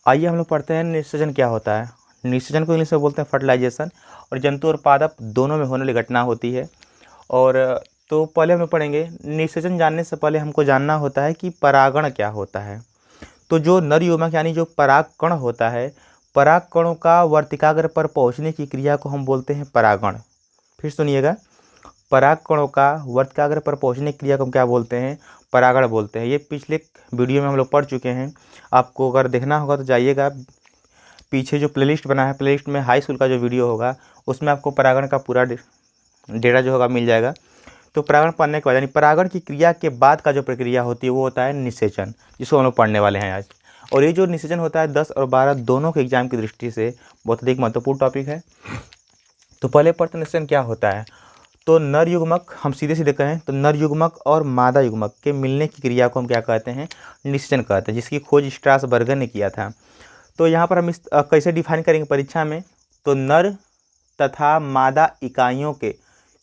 आइए हम लोग पढ़ते हैं निषेचन क्या होता है। निषेचन को इंग्लिश में बोलते हैं फर्टिलाइजेशन, और जंतु और पादप दोनों में होने वाली घटना होती है। और तो पहले हम लोग पढ़ेंगे, निषेचन जानने से पहले हमको जानना होता है कि परागण क्या होता है। तो जो नर युग्मक यानी जो परागकण होता है, परागकणों का वर्तिकाग्र पर पहुंचने की क्रिया को हम बोलते हैं परागण। फिर सुनिएगा, परागकणों का वर्तिकाग्र पर पहुंचने की क्रिया को हम क्या बोलते हैं? परागण बोलते हैं। ये पिछले वीडियो में हम लोग पढ़ चुके हैं। आपको अगर देखना होगा तो जाइएगा, पीछे जो प्लेलिस्ट बना है, प्लेलिस्ट में हाई स्कूल का जो वीडियो होगा उसमें आपको परागण का पूरा डेटा जो होगा मिल जाएगा। तो परागण पढ़ने के बाद यानी परागण की क्रिया के बाद का जो प्रक्रिया होती है वो होता है निषेचन, जिसको हम लोग पढ़ने वाले हैं आज। और ये जो निषेचन होता है 10 और 12 दोनों के एग्जाम की दृष्टि से बहुत अधिक महत्वपूर्ण टॉपिक है। तो पहले पढ़ते हैं निषेचन क्या होता है। तो नर युग्मक, हम सीधे सीधे कहें तो नर युग्मक और मादा युग्मक के मिलने की क्रिया को हम क्या कहते हैं? निषेचन कहते हैं, जिसकी खोज स्ट्रासबर्गर ने किया था। तो यहाँ पर हम इस कैसे डिफाइन करेंगे परीक्षा में, तो नर तथा मादा इकाइयों के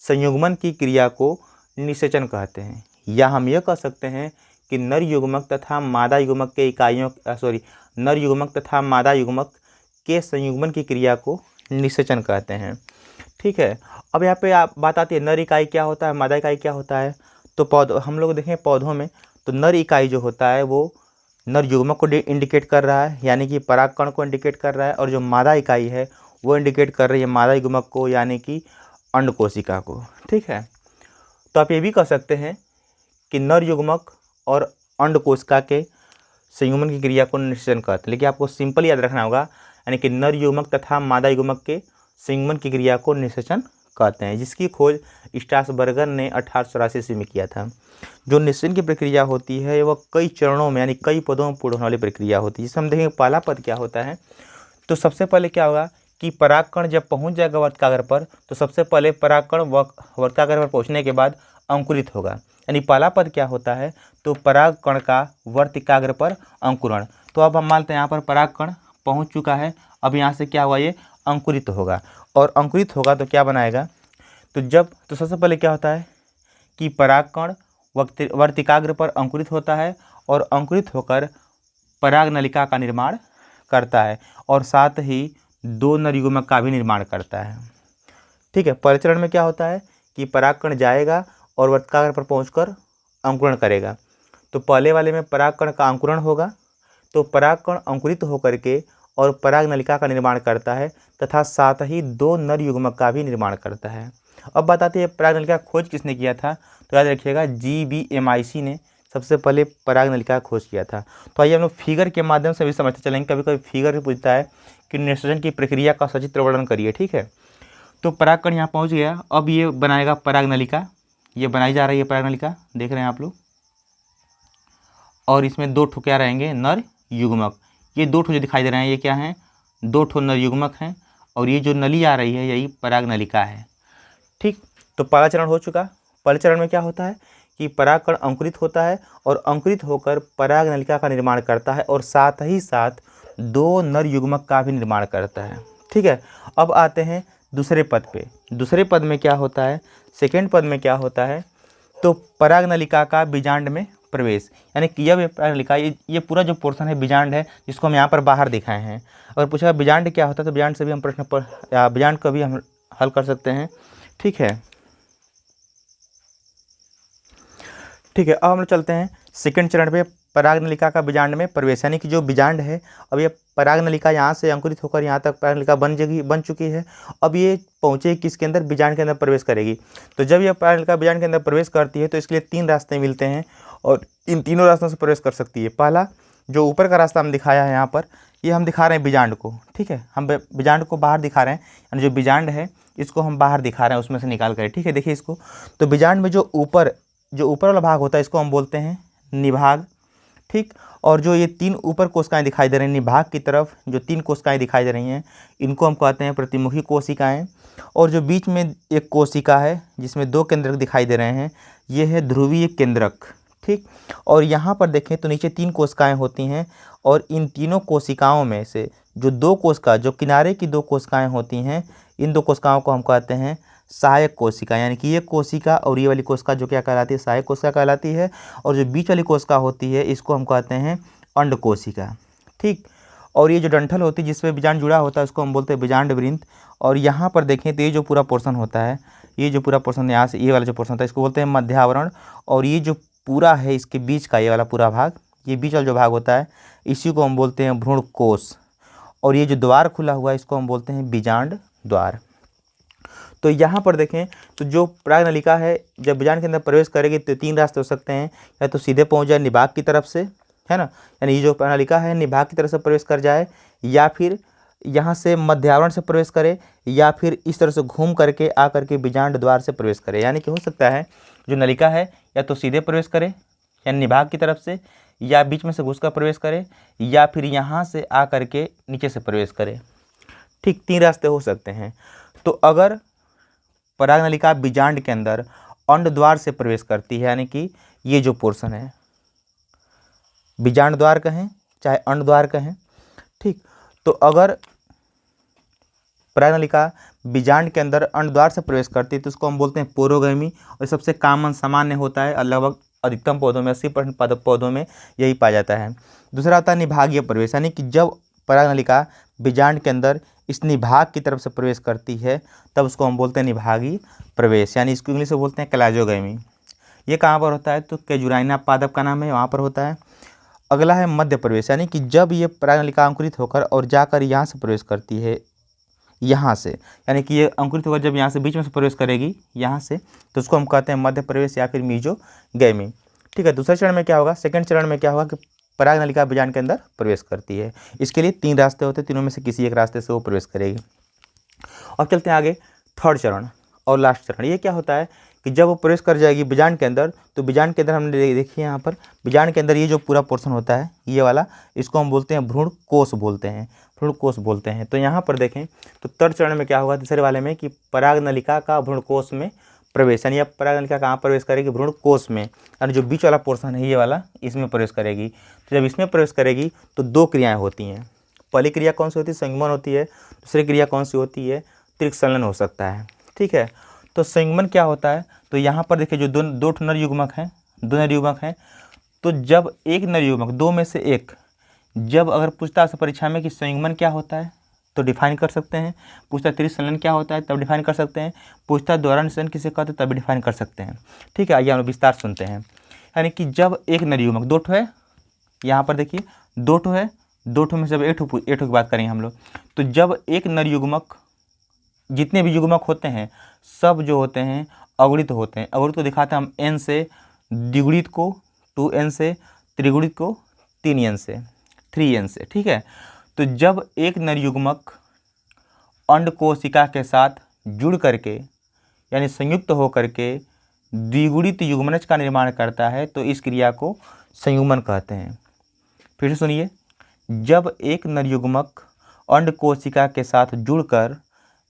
संयुग्मन की क्रिया को निषेचन कहते हैं। या हम यह कह सकते हैं कि नर युग्मक तथा मादा युग्मक के इकाइयों नर युग्मक तथा मादा युग्मक के संयुग्मन की क्रिया को निषेचन कहते हैं। ठीक है। अब यहाँ पे आप बात आती है नर इकाई क्या होता है, मादा इकाई क्या होता है। तो पौधों, हम लोग देखें पौधों में, तो नर इकाई जो होता है वो नर युग्मक को इंडिकेट कर रहा है, यानी कि परागकण को इंडिकेट कर रहा है। और जो मादा इकाई है वो इंडिकेट कर रही है मादा युग्मक को, यानी कि अंड कोशिका को। ठीक है। तो आप ये भी कह सकते हैं कि नर युग्मक और अंड कोशिका के संयुग्मन की क्रिया को निषेचन कहते हैं। लेकिन आपको सिंपल याद रखना होगा, यानी कि नर युग्मक तथा मादा युग्मक के संयुग्मन की क्रिया को निषेचन कहते हैं, जिसकी खोज स्ट्रासबर्गर ने 1884 ईस्वी में किया था। जो निषेचन की प्रक्रिया होती है वह कई चरणों में यानी कई पदों में पूर्ण होने वाली प्रक्रिया होती है। जिसमें हम देखेंगे पहला पद क्या होता है। तो सबसे पहले क्या होगा कि परागकण जब पहुंच जाएगा वर्तिकाग्र पर, तो सबसे पहले परागकण वर्तिकाग्र पर पहुंचने के बाद अंकुरित होगा। यानी पहला पद क्या होता है, तो परागकण का वर्तिकाग्र पर अंकुरण। तो अब हम मानते हैं यहाँ पर परागकण पहुंच चुका है। अब यहाँ से क्या हुआ, ये अंकुरित होगा। और अंकुरित होगा तो क्या बनाएगा, तो सबसे पहले क्या होता है कि परागकण वर्तिकाग्र पर अंकुरित होता है और अंकुरित होकर पराग नलिका का निर्माण करता है, और साथ ही दो नर युग्मक का भी निर्माण करता है। ठीक है। पहले चरण में क्या होता है कि परागकण जाएगा और वर्तिकाग्र पर पहुंचकर अंकुरण करेगा। तो पहले वाले में परागकण का अंकुरण होगा, तो परागकण अंकुरित होकर के और पराग नलिका का निर्माण करता है तथा साथ ही दो नर युग्मक का भी निर्माण करता है। अब बात आती है पराग नलिका का खोज किसने किया था। तो याद रखिएगा GBMIC ने सबसे पहले पराग नलिका का खोज किया था। तो आइए हम लोग फिगर के माध्यम से भी समझते चलेंगे। कभी कभी फिगर भी पूछता है कि निषेचन की प्रक्रिया का सचित्र वर्णन करिए। ठीक है। तो परागकण यहाँ पहुँच गया, अब ये बनाएगा पराग नलिका। ये बनाई जा रही है पराग नलिका, देख रहे हैं आप लोग। और इसमें दो ठो क्या रहेंगे, नर युग्मक। ये दो ठो जो दिखाई दे रहे हैं ये क्या हैं, दो ठो नर युग्मक हैं। और ये जो नली आ रही है यही पराग नलिका है। ठीक। तो पहला चरण हो चुका। पहले चरण में क्या होता है कि परागकण अंकुरित होता है और अंकुरित होकर पराग नलिका का निर्माण करता है और साथ ही साथ दो नर युग्मक का भी निर्माण करता है। ठीक है। अब आते हैं दूसरे पद पे। दूसरे पद में क्या होता है, सेकेंड पद में क्या होता है, तो पराग नलिका का बीजांड में प्रवेश। यानी कि यह पराग नलिका, ये पूरा जो पोर्शन है बीजांड है, जिसको हम यहाँ पर बाहर दिखाए हैं। अगर पूछा बीजांड क्या होता है तो बीजांड से भी हम प्रश्न पर या बीजांड को भी हम हल कर सकते हैं। ठीक है। ठीक है। अब हम लोग चलते हैं सेकंड चरण पे, पराग नलिका का बीजांड में प्रवेश। यानी कि जो बीजांड है, अब ये पराग नलिका यहाँ से अंकुरित होकर यहाँ तक पराग नलिका बन चुकी है। अब ये पहुँचे किसके अंदर, बीजांड के अंदर प्रवेश करेगी। तो जब ये पराग नलिका बीजांड के अंदर प्रवेश करती है तो इसके लिए तीन रास्ते मिलते हैं और इन तीनों रास्तों से प्रवेश कर सकती है। पहला जो ऊपर का रास्ता हम दिखाया है यहाँ पर, ये हम दिखा रहे हैं बीजांड को। ठीक है। हम बीजांड को बाहर दिखा रहे हैं, यानी जो बीजांड है इसको हम बाहर दिखा रहे हैं उसमें से निकाल कर। ठीक है। देखिए इसको, तो बीजांड में जो ऊपर वाला भाग होता है इसको हम बोलते हैं निभाग। ठीक। और जो ये तीन ऊपर कोशिकाएं दिखाई दे रही हैं निभाग की तरफ, जो तीन कोशिकाएं दिखाई दे रही हैं इनको हम कहते हैं प्रतिमुखी कोशिकाएं। और जो बीच में एक कोशिका है जिसमें दो केंद्रक दिखाई दे रहे हैं, ये है ध्रुवीय केंद्रक। ठीक। और यहाँ पर देखें तो नीचे तीन कोशिकाएं होती हैं और इन तीनों कोशिकाओं में से जो दो कोशिका, जो किनारे की दो कोशिकाएं होती हैं, इन दो कोशिकाओं को हम कहते हैं सहायक कोशिका। यानी कि ये कोशिका और ये वाली कोशिका जो क्या कहलाती है, सहायक कोशिका कहलाती है। और जो बीच वाली कोशिका होती है इसको हम कहते हैं अंड कोशिका। ठीक। और ये जो डंठल होती है जिसपे बीजांड जुड़ा होता है उसको हम बोलते हैं बीजांड वृंत। और यहाँ पर देखें तो ये जो पूरा पोर्शन होता है, ये जो पूरा पोर्शन यहाँ से ये वाला जो पोर्शन होता है इसको बोलते हैं मध्यावरण। और ये जो पूरा है इसके बीच का ये वाला पूरा भाग, ये बीच वाला जो भाग होता है इसी को हम बोलते हैं भ्रूणकोश। और ये जो द्वार खुला हुआ है इसको हम बोलते हैं बीजांड द्वार। तो यहाँ पर देखें तो जो परागनलिका है जब बीजांड के अंदर प्रवेश करेगी तो 3 रास्ते हो सकते हैं, या तो सीधे पहुँच जाए निभाग की तरफ से, है ना, यानी ये जो परागनलिका है निभाग की तरफ से प्रवेश कर जाए, या फिर यहाँ से मध्यावरण से प्रवेश करे, या फिर इस तरह से घूम करके आ करके बीजांड द्वार से प्रवेश करे। यानी कि हो सकता है जो नलिका है या तो सीधे प्रवेश करे यानी निभाग की तरफ से, या बीच में से घुसकर प्रवेश करे, या फिर यहाँ से आ करके नीचे से प्रवेश करे। ठीक 3 रास्ते हो सकते हैं। तो अगर परागनलिका बीजांड के अंदर अंड द्वार से प्रवेश करती है, यानी कि ये जो पोर्शन है बीजांड द्वार कहें चाहे अंड द्वार कहें, ठीक, तो अगर परागनलिका बीजांड के अंदर अंड द्वार से प्रवेश करती है तो उसको हम बोलते हैं पोरोगैमी। और सबसे कॉमन सामान्य होता है, लगभग अधिकतम पौधों में 80% पौधों में यही पाया जाता है। दूसरा होता है निभागीय प्रवेश, यानी कि जब परागनलिका बीजांड के अंदर इस निभाग की तरफ से प्रवेश करती है तब उसको हम बोलते हैं निभागीय प्रवेश, यानी इसको इंग्लिश में बोलते हैं क्लाइजोगैमी। ये कहाँ पर होता है तो कैजुराइना पादप का नाम है, वहाँ पर होता है। अगला है मध्य प्रवेश, यानी कि जब ये परागनलिका अंकुरित होकर और जाकर यहाँ से प्रवेश करती है, यहाँ से, यानी कि ये अंकुरित होकर जब यहाँ से बीच में से प्रवेश करेगी यहाँ से, तो उसको हम कहते हैं मध्य प्रवेश या फिर मीजोगैमी। ठीक है, दूसरे चरण में क्या होगा, सेकंड चरण में क्या होगा कि परागनलिका बीजांड के अंदर प्रवेश करती है। इसके लिए 3 रास्ते होते हैं, तीनों में से किसी एक रास्ते से वो प्रवेश करेगी। अब चलते हैं आगे, थर्ड चरण और लास्ट चरण। ये क्या होता है कि जब वो प्रवेश कर जाएगी बीजांड के अंदर, तो बीजांड के अंदर हमने देखिए यहाँ पर बीजांड के अंदर ये जो पूरा पोर्शन होता है ये वाला, इसको हम बोलते हैं भ्रूणकोश बोलते हैं, भ्रूणकोश बोलते हैं। तो यहाँ पर देखें तो थर्ड चरण में क्या होगा, तीसरे वाले में, कि परागनलिका का भ्रूणकोश में प्रवेश, यानी अब परागनलिका कहाँ प्रवेश करेगी, भ्रूणकोश में, यानी जो बीच वाला पोर्शन है ये वाला, इसमें प्रवेश करेगी। तो जब इसमें प्रवेश करेगी तो 2 क्रियाएँ होती हैं। पहली क्रिया कौन सी होती है, संयुग्मन होती है। दूसरी क्रिया कौन सी होती है, त्रिक संलयन हो सकता है। ठीक है, तो संयुग्मन क्या होता है, तो यहाँ पर देखिए जो दो नर युग्मक हैं, 2 नर युग्मक हैं, तो जब एक नर युग्मक 2 में से एक, जब अगर पूछता है परीक्षा में कि संयुग्मन क्या होता है तो डिफाइन कर सकते हैं, पूछता त्रिक संलयन क्या होता है तब डिफाइन कर सकते हैं, पूछता द्वारा निषेचन किसे कहते हैं तब डिफाइन कर सकते हैं। ठीक है, आइए हम विस्तार सुनते हैं। यानी कि जब एक नर युग्मक 2 ठो है, यहाँ पर देखिए 2 ठो है, 2 ठो में से जब 8 ठो की बात करेंगे हम लोग, तो जब एक नर युग्मक, जितने भी युग्मक होते हैं सब जो होते हैं अगुणित होते हैं। अगुणित को दिखाते हैं हम n से, द्विगुणित को 2n से, त्रिगुणित को 3n से, 3n से। ठीक है, तो जब एक नर युग्मक अंड कोशिका के साथ जुड़ करके यानी संयुक्त होकर के द्विगुणित युग्मनज का निर्माण करता है तो इस क्रिया को संयुग्मन कहते हैं। फिर से सुनिए, जब एक नर युग्मक अंड कोशिका के साथ जुड़कर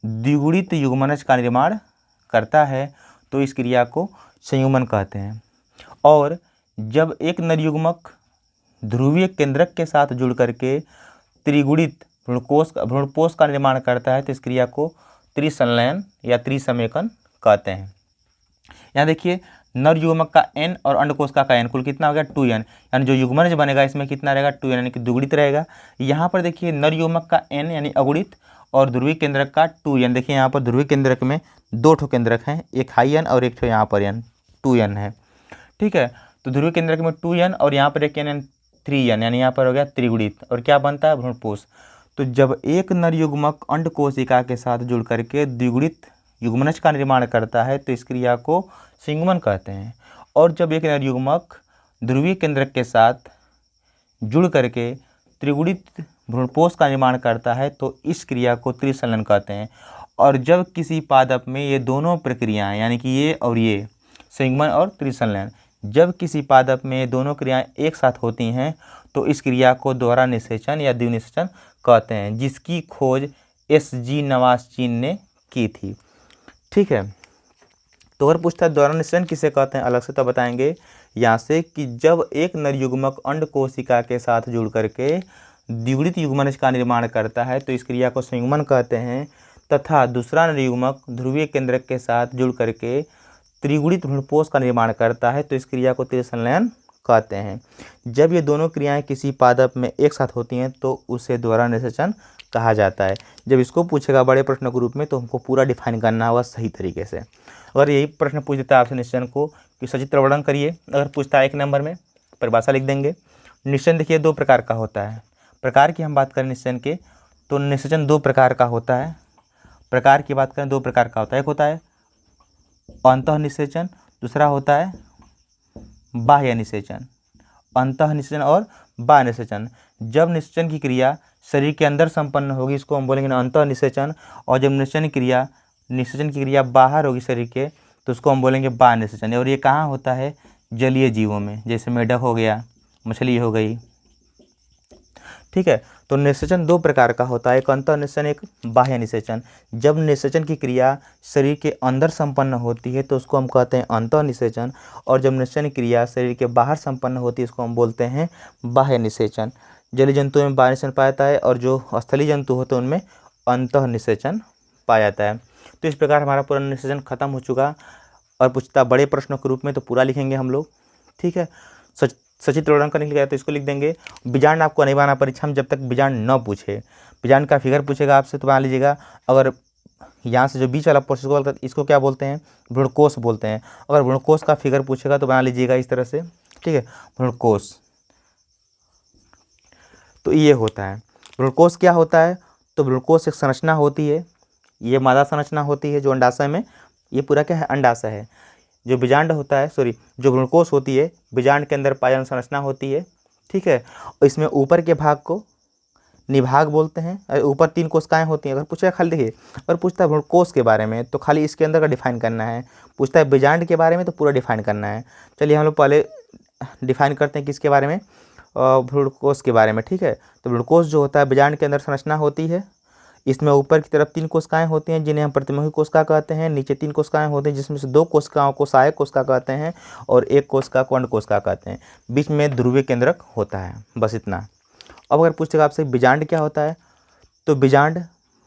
द्विगुणित युग्मनज का निर्माण करता है तो इस क्रिया को संयुग्मन कहते हैं। और जब एक नर युग्मक ध्रुवीय केंद्रक के साथ जुड़ करके त्रिगुणित भ्रूणपोष का निर्माण करता है तो इस क्रिया को त्रिसंलयन या त्रिसमेकन कहते हैं। यहाँ देखिए नर युग्मक का n और अंडकोश का n कुल कितना हो गया 2n, यानी जो युग्मनज बनेगा इसमें कितना रहेगा 2n, यानी कि द्विगुणित रहेगा। यहाँ पर देखिए नर युग्मक का n यानी अगुणित और ध्रुवीय केंद्रक का 2n, देखिए यहाँ पर ध्रुवीय केंद्रक में 2 ठो केंद्रक हैं, एक हाई n और एक ठो यहाँ पर n 2n है। ठीक है, तो ध्रुवीय केंद्रक में 2n और यहाँ पर एक n 3n, यानी यहाँ पर हो गया त्रिगुणित, और क्या बनता है भ्रूणपोष। तो जब एक नर युग्मक अंड कोशिका के साथ जुड़ करके द्विगुणित युग्मनज का निर्माण करता है तो इस क्रिया को संयुग्मन कहते हैं। और जब एक नर युग्मक ध्रुवीय केंद्रक के साथ जुड़ करके त्रिगुणित भ्रूणपोष का निर्माण करता है तो इस क्रिया को त्रिसंलयन कहते हैं। और जब किसी पादप में ये दोनों प्रक्रियाएं यानी कि ये और ये संयुग्मन और त्रिसंलयन, जब किसी पादप में ये दोनों क्रियाएं एक साथ होती हैं तो इस क्रिया को द्वारा निषेचन या द्विनिषेचन कहते हैं, जिसकी खोज SG नवासचीन ने की थी। ठीक है, तो अगर पूछता है द्वारा निषेचन किसे कहते हैं अलग से तो बताएंगे यहाँ से कि जब एक नर युग्मक अंड कोशिका के साथ जुड़ करके द्विगुणित युग्मनज का निर्माण करता है तो इस क्रिया को संयुग्मन कहते हैं, तथा दूसरा नर युग्मक ध्रुवीय केंद्रक के साथ जुड़ करके त्रिगुणित भ्रूणपोष का निर्माण करता है तो इस क्रिया को त्रिसंलयन कहते हैं। जब ये दोनों क्रियाएं किसी पादप में एक साथ होती हैं तो उसे द्वारा निषेचन कहा जाता है। जब इसको पूछेगा बड़े प्रश्न के रूप में तो हमको पूरा डिफाइन करना होगा सही तरीके से। अगर यही प्रश्न पूछ देता है आपसे निषेचन को कि सचित्र वर्णन करिए, अगर पूछता है 1 नंबर में परिभाषा लिख देंगे। निषेचन देखिए 2 प्रकार का होता है। प्रकार की हम बात करें निषेचन के तो निषेचन 2 प्रकार का होता है। प्रकार की बात करें 2 प्रकार का होता है। एक होता है अंतः निषेचन, दूसरा होता है बाह्य निषेचन। अंतः निषेचन और बाह्य निषेचन। जब निषेचन की क्रिया शरीर के अंदर संपन्न होगी इसको हम बोलेंगे अंतः निषेचन, और जब निषेचन की क्रिया बाहर होगी शरीर के तो उसको हम बोलेंगे बाह्य निषेचन। और ये कहाँ होता है? जलीय जीवों में, जैसे मेढक हो गया, मछली हो गई, ठीक है। तो निषेचन 2 प्रकार का होता है, एक अंतः निषेचन, एक बाह्य निषेचन। जब निषेचन की क्रिया शरीर के अंदर संपन्न होती है तो उसको हम कहते हैं अंतः निषेचन, और जब निषेचन की क्रिया शरीर के बाहर संपन्न होती है इसको हम बोलते हैं बाह्य निषेचन। जलीय जंतुओं में बाह्य निषेचन पाया जाता है और जो स्थलीय जंतु होते हैं उनमें अंतः निषेचन पाया जाता है। तो इस प्रकार हमारा पूरा निषेचन खत्म हो चुका। और पूछता बड़े प्रश्नों के रूप में तो पूरा लिखेंगे हम लोग, ठीक है। सचित्र वर्णन करने के लिए तो इसको लिख देंगे। बीजांड आपको नहीं बनाना परीक्षा में जब तक बीजांड न पूछे। बीजांड का फिगर पूछेगा आपसे तो बना लीजिएगा। अगर यहाँ से जो बीच वाला पोर्शन बोलता है इसको क्या बोलते हैं? भ्रूणकोश बोलते हैं। अगर भ्रूणकोश का फिगर पूछेगा तो बना लीजिएगा इस तरह से, ठीक है, भ्रूणकोश। तो ये होता है भ्रूणकोश। क्या होता है? तो भ्रूणकोश एक संरचना होती है, ये मादा संरचना होती है जो अंडाशय में, ये पूरा क्या है? अंडाशय है। जो बीजांड होता है, जो भ्रूणकोश होती है, बीजांड के अंदर पायन संरचना होती है, ठीक है। और इसमें ऊपर के भाग को निभाग बोलते हैं। ऊपर 3 कोशिकाएं होती हैं। अगर पूछेगा खाली देखिए, अगर पूछता है भ्रूणकोश के बारे में तो खाली इसके अंदर का डिफाइन करना है। पूछता है बीजांड के बारे में तो पूरा डिफाइन करना है। चलिए हम लोग पहले डिफाइन करते हैं किसके बारे में? भ्रूणकोश के बारे में, ठीक है। तो भ्रूणकोश जो होता है बीजांड के अंदर संरचना होती है। इसमें ऊपर की तरफ 3 कोशिकाएं होती हैं जिन्हें हम प्रतिमुखी कोशिका कहते हैं। नीचे 3 कोशिकाएं होती हैं जिसमें से 2 कोशिकाओं को सहायक कोशिका कहते हैं और 1 कोशिका को अंड कोशिका कहते हैं। बीच में ध्रुवीय केंद्रक होता है, बस इतना। अब अगर पूछेगा आपसे बीजांड क्या होता है, तो बीजांड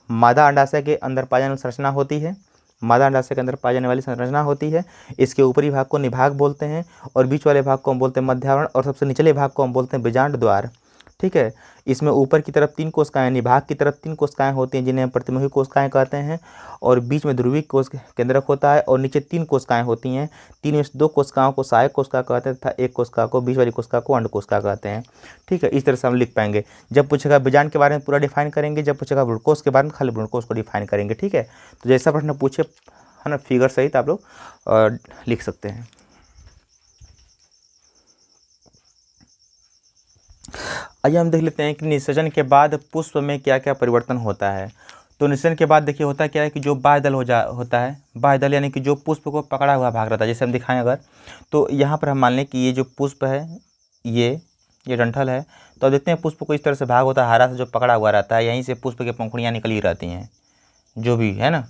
मादा अंडाशय के अंदर पाई जाने वाली संरचना होती है। मादा अंडाशय के अंदर पाई जाने वाली संरचना होती है। इसके ऊपरी भाग को निभाग बोलते हैं और बीच वाले भाग को हम बोलते हैं मध्यावरण और सबसे निचले भाग को हम बोलते हैं बीजांड द्वार, ठीक है। इसमें ऊपर की तरफ 3 कोशिकाएं, निभाग की तरफ 3 कोशिकाएं होती हैं जिन्हें हम प्रतिमुखी कोशिकाएं कहते हैं और बीच में ध्रुवीय कोश केंद्रक होता है और नीचे 3 कोशिकाएं होती हैं। 3 में से 2 कोशिकाओं को सहायक कोशिका कहते हैं तथा 1 कोशिका को, बीच वाली कोशिका को अंड कोशिका कहते हैं, ठीक है। इस तरह से हम लिख पाएंगे। जब पूछेगा बीजांड के बारे में पूरा डिफाइन करेंगे, जब पूछेगा भ्रूणकोश के बारे में खाली भ्रूणकोश को डिफाइन करेंगे, ठीक है। तो जैसा प्रश्न पूछे है ना, फिगर सहित आप लोग लिख सकते हैं। आइए हम देख लेते हैं कि निषेचन के बाद पुष्प में क्या क्या परिवर्तन होता है। तो निषेचन के बाद देखिए होता क्या है कि जो बाह्य दल होता है, बाह्य दल यानी कि जो पुष्प को पकड़ा हुआ भाग रहता है। जैसे हम दिखाएं अगर, तो यहाँ पर हम मान लें कि ये जो पुष्प है, ये डंठल है, तो अब देखते हैं पुष्प को इस तरह से भाग होता है हरा से जो पकड़ा हुआ रहता है, यहीं से पुष्प की पंखुड़ियाँ निकली रहती हैं, जो भी है ना,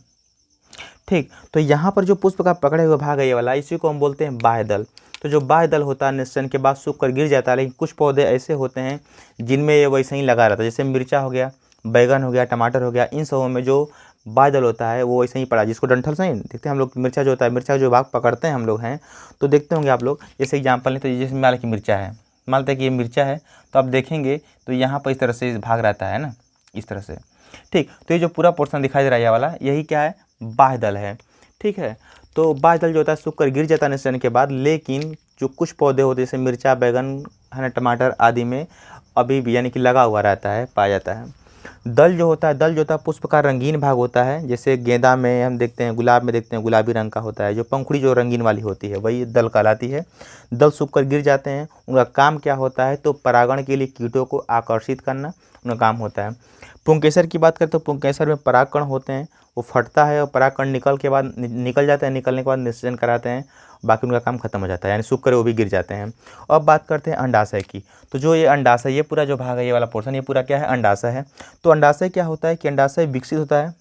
ठीक। तो यहाँ पर जो पुष्प का पकड़े हुए भाग है ये वाला, इसी को हम बोलते हैं बाह्य दल। तो जो बाह्य दल होता है निषेचन के बाद सूख कर गिर जाता है, लेकिन कुछ पौधे ऐसे होते हैं जिनमें ये वैसे ही लगा रहता है। जैसे मिर्चा हो गया, बैगन हो गया, टमाटर हो गया, इन सबों में जो बाह्य दल होता है वो वैसे ही पड़ा, जिसको डंठल से देखते हैं हम लोग। मिर्चा जो होता है, मिर्चा जो भाग पकड़ते हैं हम लोग हैं, तो देखते होंगे आप लोग। जैसे एग्जाम्पल नहीं, तो जैसे मान लें कि मिर्चा है, मान लेते हैं कि ये मिर्चा है, तो आप देखेंगे तो यहाँ पर इस तरह से भाग रहता है ना, इस तरह से, ठीक। तो ये जो पूरा पोर्शन दिखाई दे रहा है ये वाला, यही क्या है? बाह्य दल है, ठीक है। तो बाह्य दल जो होता है सूख कर गिर जाता है निषेचन के बाद, लेकिन जो कुछ पौधे होते हैं जैसे मिर्चा, बैगन है ना, टमाटर आदि में अभी भी यानी कि लगा हुआ रहता है, पाया जाता है। दल जो होता है पुष्प का रंगीन भाग होता है। जैसे गेंदा में हम देखते हैं, गुलाब में देखते हैं गुलाबी रंग का होता है, जो पंखुड़ी जो रंगीन वाली होती है वही दल कहलाती है। दल सूख कर गिर जाते हैं, उनका काम क्या होता है? तो परागण के लिए कीटों को आकर्षित करना उनका काम होता है। पुंकेसर की बात करें तो पुंकेसर में परागकण होते हैं, वो फटता है और परागकण निकल जाता है, निकलने के बाद निषेचन कराते हैं, बाकी उनका काम खत्म हो जाता है, यानी सूख कर वो भी गिर जाते हैं। अब बात करते हैं अंडाशय की। तो जो ये अंडाशय, ये पूरा जो भाग है, ये वाला पोर्शन, ये पूरा क्या है? अंडाशय है। तो अंडाशय क्या होता है कि अंडाशय विकसित होता है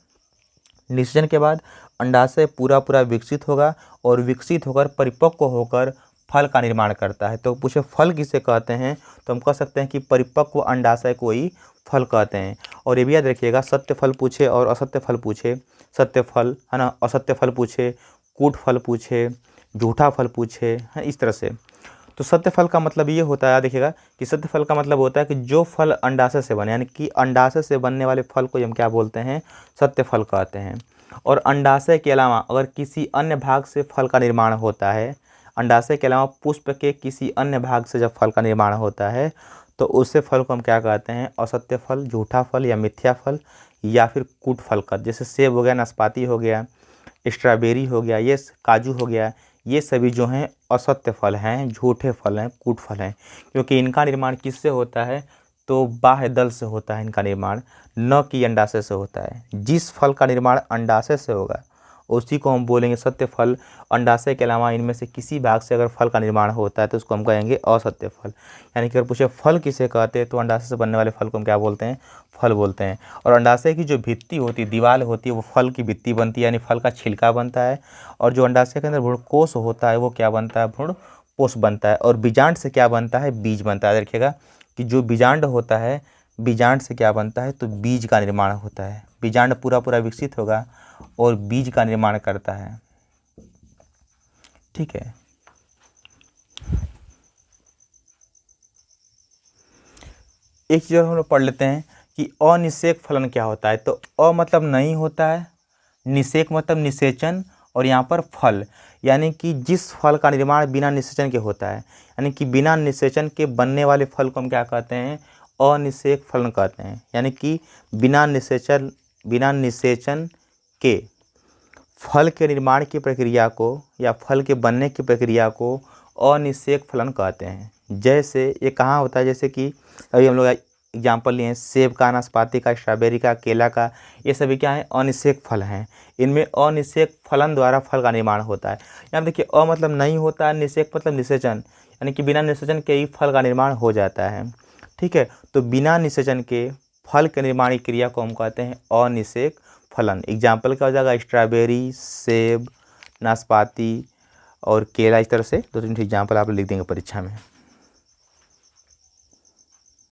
निषेचन के बाद। अंडाशय पूरा विकसित होगा और विकसित होकर परिपक्व होकर फल का निर्माण करता है। तो पूछे फल किसे कहते हैं? तो हम कह सकते हैं कि परिपक्व अंडाशय को ही फल कहते हैं। और ये भी याद रखिएगा, सत्य फल पूछे और असत्य फल पूछे, सत्य फल है ना, असत्य फल पूछे, कूट फल पूछे, झूठा फल पूछे, है इस तरह से। तो सत्य फल का मतलब ये होता है, देखिएगा कि सत्य फल का मतलब होता है कि जो फल अंडाशय से बने, यानी कि अंडाशय से बनने वाले फल को हम क्या बोलते हैं, सत्य फल कहते हैं। और अंडाशय के अलावा अगर किसी अन्य भाग से फल का निर्माण होता है, अंडाशय के अलावा पुष्प के किसी अन्य भाग से जब फल का निर्माण होता है तो उससे फल को हम क्या कहते हैं, असत्य फल, झूठा फल या मिथ्या फल या फिर कूट फल का। जैसे सेब हो गया, नाशपाती हो गया, स्ट्रॉबेरी हो गया, ये काजू हो गया, ये सभी जो हैं असत्य फल हैं, झूठे फल हैं, कूट फल हैं, क्योंकि इनका निर्माण किससे होता है, तो बाह्य दल से होता है इनका निर्माण, न कि अंडाशय से होता है। जिस फल का निर्माण अंडाशय से होगा उसी को हम बोलेंगे सत्य फल। अंडाशय के अलावा इनमें से किसी भाग से अगर फल का निर्माण होता है तो उसको हम कहेंगे असत्य फल। यानी कि अगर पूछे फल किसे कहते हैं तो अंडाशय से बनने वाले फल को हम क्या बोलते हैं, फल बोलते हैं। और अंडाशय की जो भित्ति होती है, दीवार होती है, वो फल की भित्ति बनती है, यानी फल का छिलका बनता है। और जो अंडाशय के अंदर भ्रूणकोश होता है वो क्या बनता है, भ्रूणपोष बनता है। और बीजांड से क्या बनता है, बीज बनता है। देखिएगा कि जो बीजांड होता है, बीजांड से क्या बनता है, तो बीज का निर्माण होता है। बीजांड पूरा पूरा विकसित होगा और बीज का निर्माण करता है। ठीक है, एक चीज़ और हम लोग पढ़ लेते हैं कि अनिषेक फलन क्या होता है। तो अ मतलब नहीं होता है, निषेक मतलब निषेचन, और यहाँ पर फल यानी कि जिस फल का निर्माण बिना निषेचन के होता है, यानी कि बिना निषेचन के बनने वाले फल को हम क्या कहते हैं, अनिषेक फलन कहते हैं। यानी कि बिना निषेचन के फल के निर्माण की प्रक्रिया को या फल के बनने की प्रक्रिया को अनिषेक फलन कहते हैं। जैसे ये कहाँ होता है, जैसे कि अभी हम लोग एग्जाम्पल लिए हैं, सेब का, नाशपाती का, स्ट्रॉबेरी का, केला का, ये सभी क्या है, अनिषेक फल हैं। इनमें अनिषेक फलन द्वारा फल का निर्माण होता है। यहाँ देखिए अ मतलब नहीं होता है, निषेक मतलब निषेचन, यानी कि बिना निषेचन के ही फल का निर्माण हो जाता है। ठीक है, तो बिना निषेचन के फल के निर्माण की क्रिया को हम कहते हैं अनिषेक फलन। एग्जाम्पल क्या हो जाएगा, स्ट्रॉबेरी, सेब, नाशपाती और केला। इस तरह से 2-3 एग्जाम्पल आप लिख देंगे परीक्षा में।